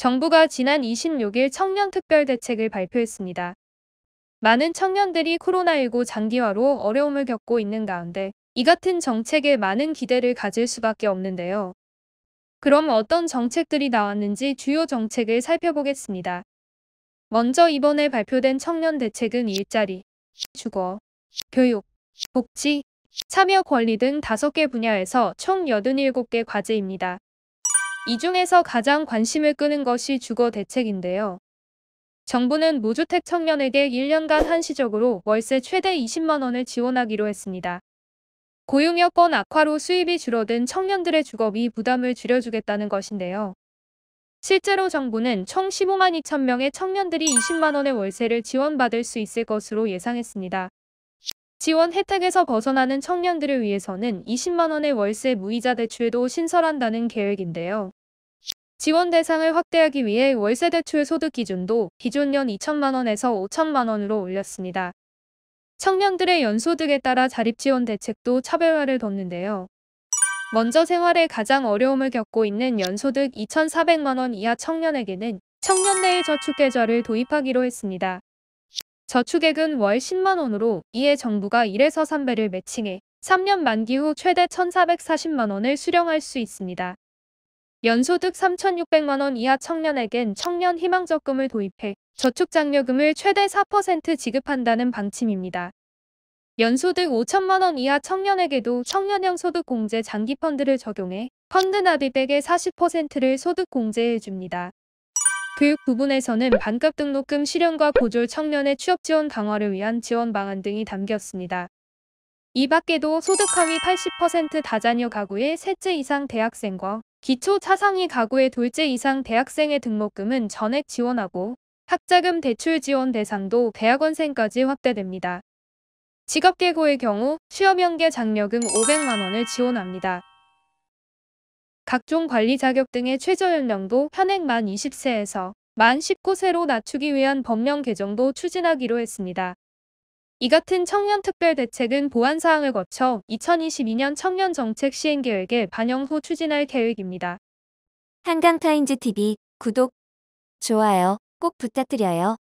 정부가 지난 26일 청년특별대책을 발표했습니다. 많은 청년들이 코로나19 장기화로 어려움을 겪고 있는 가운데 이 같은 정책에 많은 기대를 가질 수밖에 없는데요. 그럼 어떤 정책들이 나왔는지 주요 정책을 살펴보겠습니다. 먼저 이번에 발표된 청년 대책은 일자리, 주거, 교육, 복지, 참여 권리 등 5개 분야에서 총 87개 과제입니다. 이 중에서 가장 관심을 끄는 것이 주거 대책인데요. 정부는 무주택 청년에게 1년간 한시적으로 월세 최대 20만 원을 지원하기로 했습니다. 고용 여건 악화로 수입이 줄어든 청년들의 주거비 부담을 줄여주겠다는 것인데요. 실제로 정부는 총 15만 2천 명의 청년들이 20만 원의 월세를 지원받을 수 있을 것으로 예상했습니다. 지원 혜택에서 벗어나는 청년들을 위해서는 20만 원의 월세 무이자 대출도 신설한다는 계획인데요. 지원 대상을 확대하기 위해 월세 대출 소득 기준도 기존 연 2천만 원에서 5천만 원으로 올렸습니다. 청년들의 연소득에 따라 자립지원 대책도 차별화를 뒀는데요. 먼저 생활에 가장 어려움을 겪고 있는 연소득 2,400만 원 이하 청년에게는 청년 내일 저축계좌를 도입하기로 했습니다. 저축액은 월 10만 원으로 이에 정부가 1에서 3배를 매칭해 3년 만기 후 최대 1,440만 원을 수령할 수 있습니다. 연소득 3,600만 원 이하 청년에겐 청년 희망적금을 도입해 저축장려금을 최대 4% 지급한다는 방침입니다. 연소득 5천만 원 이하 청년에게도 청년형 소득공제 장기펀드를 적용해 펀드 납입액의 40%를 소득공제해줍니다. 교육 부분에서는 반값 등록금 실현과 고졸 청년의 취업지원 강화를 위한 지원 방안 등이 담겼습니다. 이 밖에도 소득 하위 80% 다자녀 가구의 셋째 이상 대학생과 기초 차상위 가구의 둘째 이상 대학생의 등록금은 전액 지원하고 학자금 대출 지원 대상도 대학원생까지 확대됩니다. 직업계고의 경우 취업연계 장려금 500만 원을 지원합니다. 각종 관리 자격 등의 최저연령도 현행 만 20세에서 만 19세로 낮추기 위한 법령 개정도 추진하기로 했습니다. 이 같은 청년특별대책은 보완사항을 거쳐 2022년 청년정책 시행계획에 반영 후 추진할 계획입니다. 한강타임즈TV 구독, 좋아요 꼭 부탁드려요.